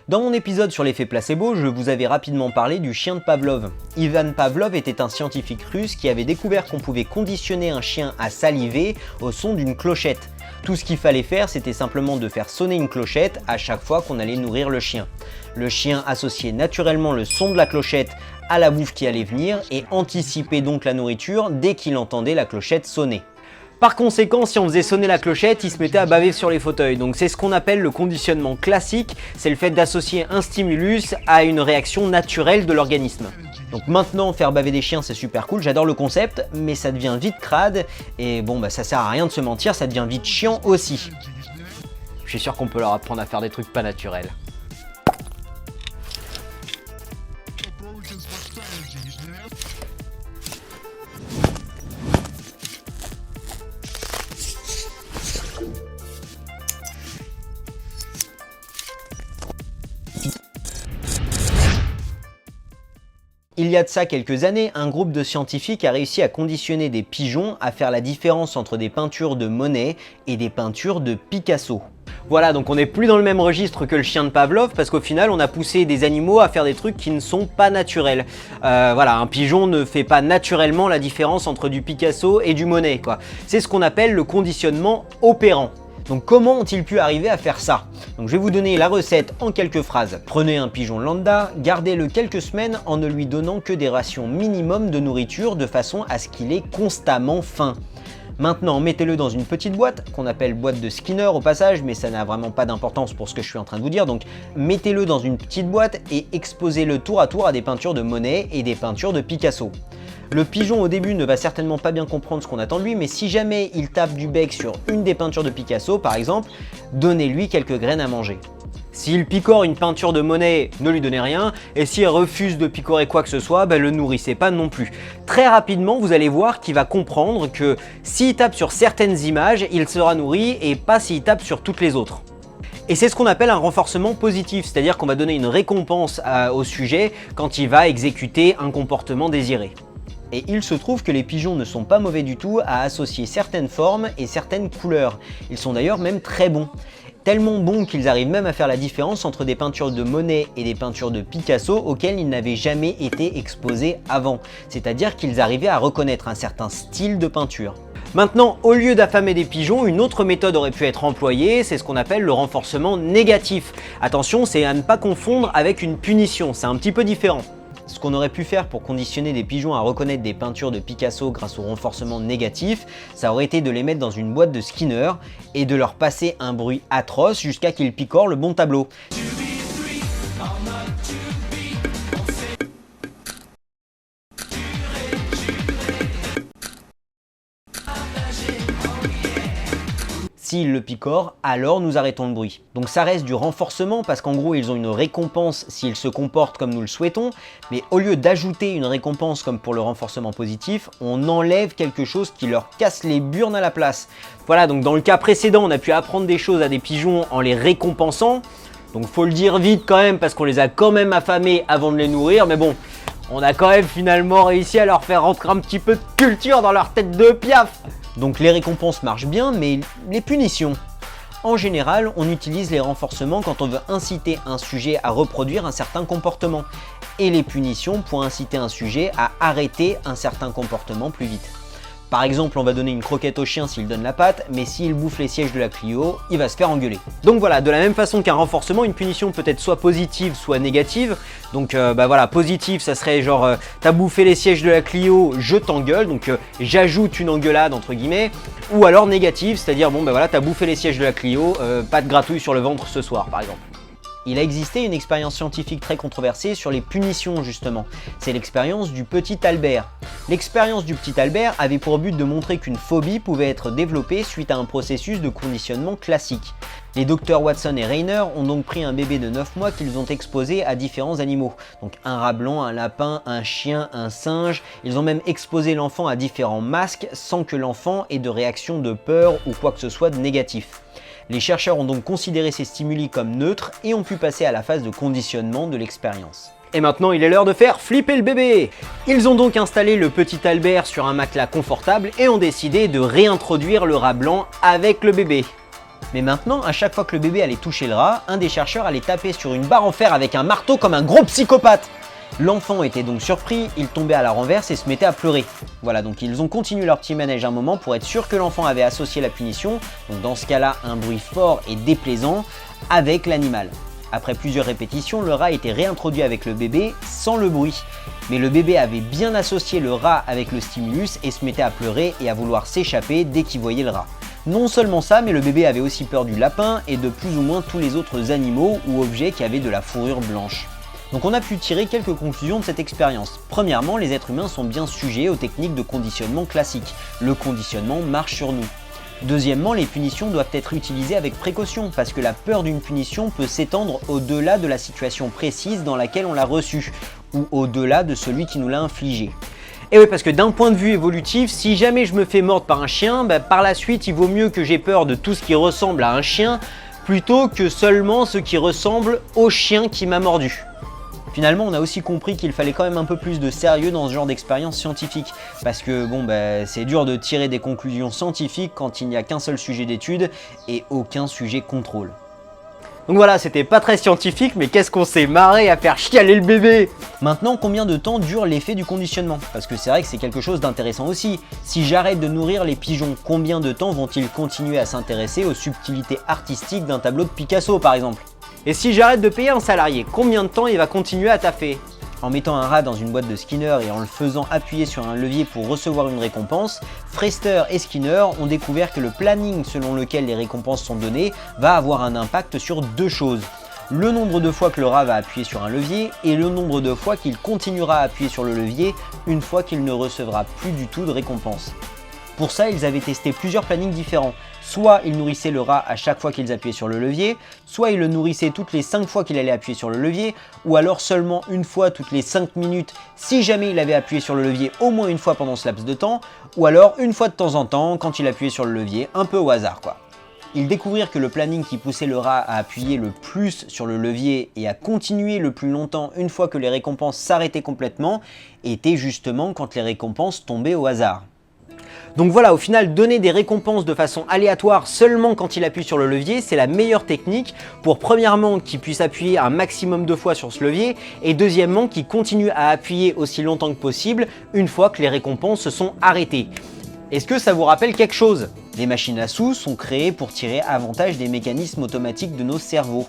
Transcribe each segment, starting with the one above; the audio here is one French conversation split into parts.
Dans mon épisode sur l'effet placebo, je vous avais rapidement parlé du chien de Pavlov. Ivan Pavlov était un scientifique russe qui avait découvert qu'on pouvait conditionner un chien à saliver au son d'une clochette. Tout ce qu'il fallait faire, c'était simplement de faire sonner une clochette à chaque fois qu'on allait nourrir le chien. Le chien associait naturellement le son de la clochette à la bouffe qui allait venir et anticipait donc la nourriture dès qu'il entendait la clochette sonner. Par conséquent, si on faisait sonner la clochette, il se mettait à baver sur les fauteuils. Donc c'est ce qu'on appelle le conditionnement classique, c'est le fait d'associer un stimulus à une réaction naturelle de l'organisme. Donc maintenant, faire baver des chiens, c'est super cool, j'adore le concept, mais ça devient vite crade, et bon bah ça sert à rien de se mentir, ça devient vite chiant aussi. Je suis sûr qu'on peut leur apprendre à faire des trucs pas naturels. Il y a de ça quelques années, un groupe de scientifiques a réussi à conditionner des pigeons à faire la différence entre des peintures de Monet et des peintures de Picasso. Voilà, donc on n'est plus dans le même registre que le chien de Pavlov parce qu'au final on a poussé des animaux à faire des trucs qui ne sont pas naturels. Voilà, un pigeon ne fait pas naturellement la différence entre du Picasso et du Monet, quoi. C'est ce qu'on appelle le conditionnement opérant. Donc comment ont-ils pu arriver à faire ça? Donc je vais vous donner la recette en quelques phrases. Prenez un pigeon lambda, gardez-le quelques semaines en ne lui donnant que des rations minimum de nourriture de façon à ce qu'il ait constamment faim. Maintenant, mettez-le dans une petite boîte, qu'on appelle boîte de Skinner au passage, mais ça n'a vraiment pas d'importance pour ce que je suis en train de vous dire, donc mettez-le dans une petite boîte et exposez-le tour à tour à des peintures de Monet et des peintures de Picasso. Le pigeon au début ne va certainement pas bien comprendre ce qu'on attend de lui, mais si jamais il tape du bec sur une des peintures de Picasso par exemple, donnez-lui quelques graines à manger. S'il picore une peinture de Monet, ne lui donnez rien, et s'il refuse de picorer quoi que ce soit, le nourrissez pas non plus. Très rapidement, vous allez voir qu'il va comprendre que s'il tape sur certaines images, il sera nourri et pas s'il tape sur toutes les autres. Et c'est ce qu'on appelle un renforcement positif, c'est-à-dire qu'on va donner une récompense au sujet quand il va exécuter un comportement désiré. Et il se trouve que les pigeons ne sont pas mauvais du tout à associer certaines formes et certaines couleurs. Ils sont d'ailleurs même très bons. Tellement bons qu'ils arrivent même à faire la différence entre des peintures de Monet et des peintures de Picasso auxquelles ils n'avaient jamais été exposés avant. C'est-à-dire qu'ils arrivaient à reconnaître un certain style de peinture. Maintenant, au lieu d'affamer des pigeons, une autre méthode aurait pu être employée, c'est ce qu'on appelle le renforcement négatif. Attention, c'est à ne pas confondre avec une punition, c'est un petit peu différent. Ce qu'on aurait pu faire pour conditionner des pigeons à reconnaître des peintures de Picasso grâce au renforcement négatif, ça aurait été de les mettre dans une boîte de Skinner et de leur passer un bruit atroce jusqu'à qu'ils picorent le bon tableau. S'ils le picorent, alors nous arrêtons le bruit. Donc ça reste du renforcement parce qu'en gros ils ont une récompense s'ils se comportent comme nous le souhaitons, mais au lieu d'ajouter une récompense comme pour le renforcement positif, on enlève quelque chose qui leur casse les burnes à la place. Voilà, donc dans le cas précédent, on a pu apprendre des choses à des pigeons en les récompensant, donc faut le dire vite quand même parce qu'on les a quand même affamés avant de les nourrir, mais bon, on a quand même finalement réussi à leur faire rentrer un petit peu de culture dans leur tête de piaf. Donc les récompenses marchent bien, mais les punitions? En général, on utilise les renforcements quand on veut inciter un sujet à reproduire un certain comportement, et les punitions pour inciter un sujet à arrêter un certain comportement plus vite. Par exemple, on va donner une croquette au chien s'il donne la patte, mais s'il bouffe les sièges de la Clio, il va se faire engueuler. Donc voilà, de la même façon qu'un renforcement, une punition peut être soit positive, soit négative. Donc voilà, positive, ça serait genre t'as bouffé les sièges de la Clio, je t'engueule, donc j'ajoute une engueulade entre guillemets. Ou alors négative, c'est-à-dire bon voilà, t'as bouffé les sièges de la Clio, pas de gratouille sur le ventre ce soir par exemple. Il a existé une expérience scientifique très controversée sur les punitions justement. C'est l'expérience du petit Albert. L'expérience du petit Albert avait pour but de montrer qu'une phobie pouvait être développée suite à un processus de conditionnement classique. Les docteurs Watson et Rayner ont donc pris un bébé de 9 mois qu'ils ont exposé à différents animaux. Donc un rat blanc, un lapin, un chien, un singe. Ils ont même exposé l'enfant à différents masques sans que l'enfant ait de réaction de peur ou quoi que ce soit de négatif. Les chercheurs ont donc considéré ces stimuli comme neutres et ont pu passer à la phase de conditionnement de l'expérience. Et maintenant, il est l'heure de faire flipper le bébé! Ils ont donc installé le petit Albert sur un matelas confortable et ont décidé de réintroduire le rat blanc avec le bébé. Mais maintenant, à chaque fois que le bébé allait toucher le rat, un des chercheurs allait taper sur une barre en fer avec un marteau comme un gros psychopathe. L'enfant était donc surpris, il tombait à la renverse et se mettait à pleurer. Voilà, donc ils ont continué leur petit manège un moment pour être sûr que l'enfant avait associé la punition, donc dans ce cas-là, un bruit fort et déplaisant, avec l'animal. Après plusieurs répétitions, le rat était réintroduit avec le bébé sans le bruit. Mais le bébé avait bien associé le rat avec le stimulus et se mettait à pleurer et à vouloir s'échapper dès qu'il voyait le rat. Non seulement ça, mais le bébé avait aussi peur du lapin et de plus ou moins tous les autres animaux ou objets qui avaient de la fourrure blanche. Donc on a pu tirer quelques conclusions de cette expérience. Premièrement, les êtres humains sont bien sujets aux techniques de conditionnement classiques. Le conditionnement marche sur nous. Deuxièmement, les punitions doivent être utilisées avec précaution parce que la peur d'une punition peut s'étendre au-delà de la situation précise dans laquelle on l'a reçue ou au-delà de celui qui nous l'a infligé. Et oui, parce que d'un point de vue évolutif, si jamais je me fais mordre par un chien, par la suite il vaut mieux que j'ai peur de tout ce qui ressemble à un chien plutôt que seulement ce qui ressemble au chien qui m'a mordu. Finalement, on a aussi compris qu'il fallait quand même un peu plus de sérieux dans ce genre d'expérience scientifique. Parce que c'est dur de tirer des conclusions scientifiques quand il n'y a qu'un seul sujet d'étude et aucun sujet contrôle. Donc voilà, c'était pas très scientifique, mais qu'est-ce qu'on s'est marré à faire chialer le bébé! Maintenant, combien de temps dure l'effet du conditionnement? Parce que c'est vrai que c'est quelque chose d'intéressant aussi. Si j'arrête de nourrir les pigeons, combien de temps vont-ils continuer à s'intéresser aux subtilités artistiques d'un tableau de Picasso par exemple? Et si j'arrête de payer un salarié, combien de temps il va continuer à taffer? En mettant un rat dans une boîte de Skinner et en le faisant appuyer sur un levier pour recevoir une récompense, Frester et Skinner ont découvert que le planning selon lequel les récompenses sont données va avoir un impact sur deux choses. Le nombre de fois que le rat va appuyer sur un levier et le nombre de fois qu'il continuera à appuyer sur le levier une fois qu'il ne recevra plus du tout de récompense. Pour ça, ils avaient testé plusieurs plannings différents. Soit ils nourrissaient le rat à chaque fois qu'ils appuyaient sur le levier, soit ils le nourrissaient toutes les 5 fois qu'il allait appuyer sur le levier, ou alors seulement une fois toutes les 5 minutes si jamais il avait appuyé sur le levier au moins une fois pendant ce laps de temps, ou alors une fois de temps en temps quand il appuyait sur le levier, un peu au hasard quoi. Ils découvrirent que le planning qui poussait le rat à appuyer le plus sur le levier et à continuer le plus longtemps une fois que les récompenses s'arrêtaient complètement était justement quand les récompenses tombaient au hasard. Donc voilà, au final, donner des récompenses de façon aléatoire seulement quand il appuie sur le levier, c'est la meilleure technique pour premièrement qu'il puisse appuyer un maximum de fois sur ce levier et deuxièmement qu'il continue à appuyer aussi longtemps que possible une fois que les récompenses se sont arrêtées. Est-ce que ça vous rappelle quelque chose? Les machines à sous sont créées pour tirer avantage des mécanismes automatiques de nos cerveaux.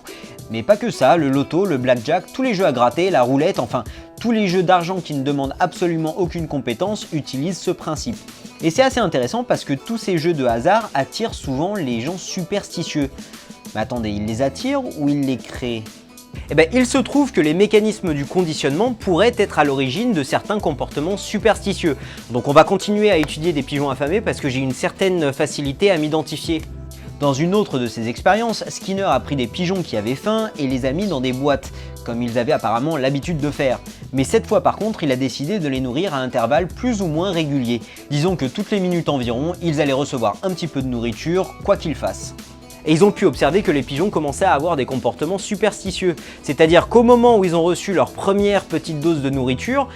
Mais pas que ça, le loto, le blackjack, tous les jeux à gratter, la roulette, enfin tous les jeux d'argent qui ne demandent absolument aucune compétence utilisent ce principe. Et c'est assez intéressant parce que tous ces jeux de hasard attirent souvent les gens superstitieux. Mais attendez, ils les attirent ou ils les créent? Eh bien, il se trouve que les mécanismes du conditionnement pourraient être à l'origine de certains comportements superstitieux. Donc on va continuer à étudier des pigeons affamés parce que j'ai une certaine facilité à m'identifier. Dans une autre de ses expériences, Skinner a pris des pigeons qui avaient faim et les a mis dans des boîtes, comme ils avaient apparemment l'habitude de faire. Mais cette fois par contre, il a décidé de les nourrir à intervalles plus ou moins réguliers. Disons que toutes les minutes environ, ils allaient recevoir un petit peu de nourriture, quoi qu'ils fassent. Et ils ont pu observer que les pigeons commençaient à avoir des comportements superstitieux. C'est-à-dire qu'au moment où ils ont reçu leur première petite dose de nourriture,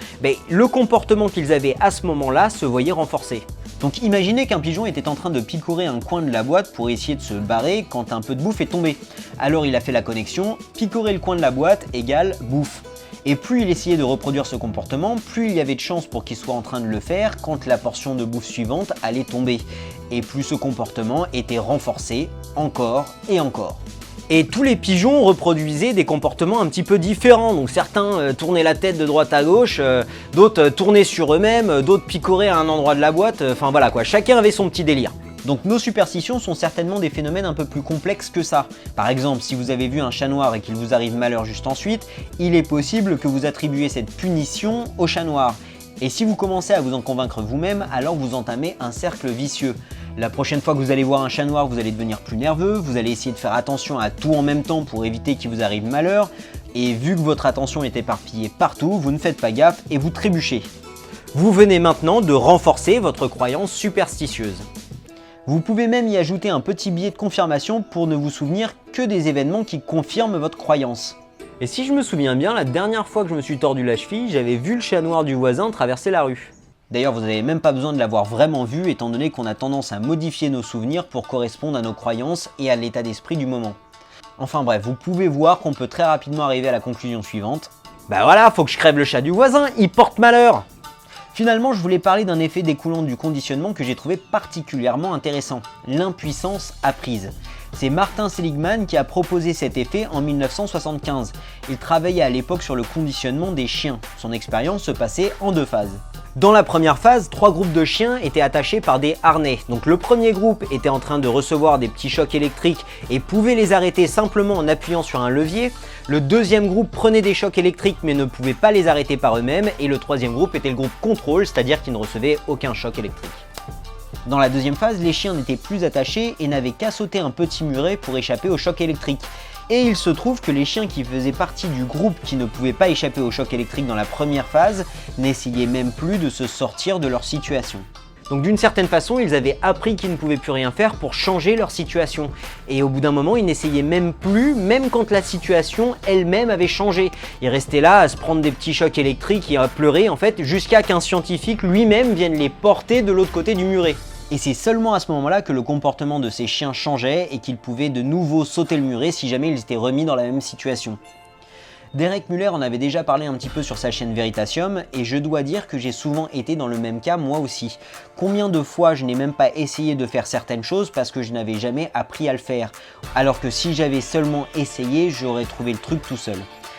le comportement qu'ils avaient à ce moment-là se voyait renforcé. Donc imaginez qu'un pigeon était en train de picorer un coin de la boîte pour essayer de se barrer quand un peu de bouffe est tombé. Alors il a fait la connexion, picorer le coin de la boîte égale bouffe. Et plus il essayait de reproduire ce comportement, plus il y avait de chances pour qu'il soit en train de le faire quand la portion de bouffe suivante allait tomber. Et plus ce comportement était renforcé encore et encore. Et tous les pigeons reproduisaient des comportements un petit peu différents. Donc certains tournaient la tête de droite à gauche, d'autres tournaient sur eux-mêmes, d'autres picoraient à un endroit de la boîte. Enfin voilà quoi, chacun avait son petit délire. Donc nos superstitions sont certainement des phénomènes un peu plus complexes que ça. Par exemple, si vous avez vu un chat noir et qu'il vous arrive malheur juste ensuite, il est possible que vous attribuez cette punition au chat noir. Et si vous commencez à vous en convaincre vous-même, alors vous entamez un cercle vicieux. La prochaine fois que vous allez voir un chat noir, vous allez devenir plus nerveux, vous allez essayer de faire attention à tout en même temps pour éviter qu'il vous arrive malheur, et vu que votre attention est éparpillée partout, vous ne faites pas gaffe et vous trébuchez. Vous venez maintenant de renforcer votre croyance superstitieuse. Vous pouvez même y ajouter un petit billet de confirmation pour ne vous souvenir que des événements qui confirment votre croyance. Et si je me souviens bien, la dernière fois que je me suis tordu la cheville, j'avais vu le chat noir du voisin traverser la rue. D'ailleurs, vous n'avez même pas besoin de l'avoir vraiment vu, étant donné qu'on a tendance à modifier nos souvenirs pour correspondre à nos croyances et à l'état d'esprit du moment. Enfin bref, vous pouvez voir qu'on peut très rapidement arriver à la conclusion suivante. Bah voilà, faut que je crève le chat du voisin, il porte malheur! Finalement, je voulais parler d'un effet découlant du conditionnement que j'ai trouvé particulièrement intéressant, l'impuissance apprise. C'est Martin Seligman qui a proposé cet effet en 1975. Il travaillait à l'époque sur le conditionnement des chiens. Son expérience se passait en 2 phases. Dans la première phase, 3 groupes de chiens étaient attachés par des harnais. Donc le premier groupe était en train de recevoir des petits chocs électriques et pouvait les arrêter simplement en appuyant sur un levier. Le deuxième groupe prenait des chocs électriques mais ne pouvait pas les arrêter par eux-mêmes. Et le troisième groupe était le groupe contrôle, c'est-à-dire qu'ils ne recevaient aucun choc électrique. Dans la deuxième phase, les chiens n'étaient plus attachés et n'avaient qu'à sauter un petit muret pour échapper au choc électrique. Et il se trouve que les chiens qui faisaient partie du groupe qui ne pouvaient pas échapper au choc électrique dans la première phase n'essayaient même plus de se sortir de leur situation. Donc d'une certaine façon, ils avaient appris qu'ils ne pouvaient plus rien faire pour changer leur situation. Et au bout d'un moment, ils n'essayaient même plus, même quand la situation elle-même avait changé. Ils restaient là à se prendre des petits chocs électriques et à pleurer en fait, jusqu'à qu'un scientifique lui-même vienne les porter de l'autre côté du muret. Et c'est seulement à ce moment-là que le comportement de ces chiens changeait et qu'ils pouvaient de nouveau sauter le muret si jamais ils étaient remis dans la même situation. Derek Muller en avait déjà parlé un petit peu sur sa chaîne Veritasium et je dois dire que j'ai souvent été dans le même cas moi aussi. Combien de fois je n'ai même pas essayé de faire certaines choses parce que je n'avais jamais appris à le faire, alors que si j'avais seulement essayé, j'aurais trouvé le truc tout seul.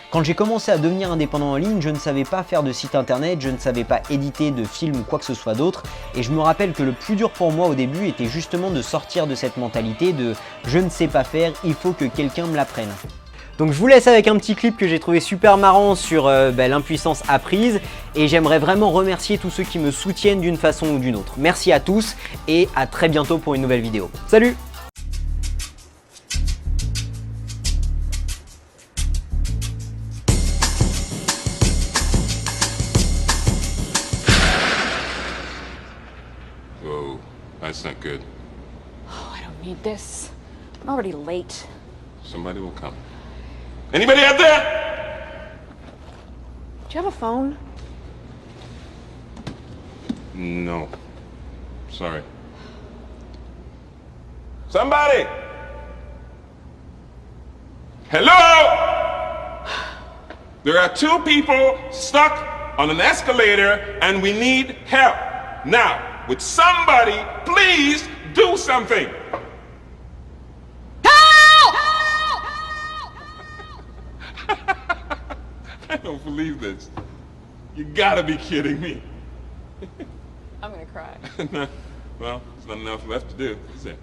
Quand j'ai commencé à devenir indépendant en ligne, je ne savais pas faire de site internet, je ne savais pas éditer de films ou quoi que ce soit d'autre, et je me rappelle que le plus dur pour moi au début était justement de sortir de cette mentalité de « je ne sais pas faire, il faut que quelqu'un me l'apprenne ». Donc je vous laisse avec un petit clip que j'ai trouvé super marrant sur l'impuissance apprise, et j'aimerais vraiment remercier tous ceux qui me soutiennent d'une façon ou d'une autre. Merci à tous, et à très bientôt pour une nouvelle vidéo. Salut! Whoa, that's not good. Oh, I don't need this. I'm already late. Somebody will come. Anybody out there? Do you have a phone? No. Sorry. Somebody! Hello? There are 2 people stuck on an escalator and we need help. Now, would somebody please do something? Help! I don't believe this. You gotta be kidding me. I'm gonna cry. Well, there's not enough left to do, is there?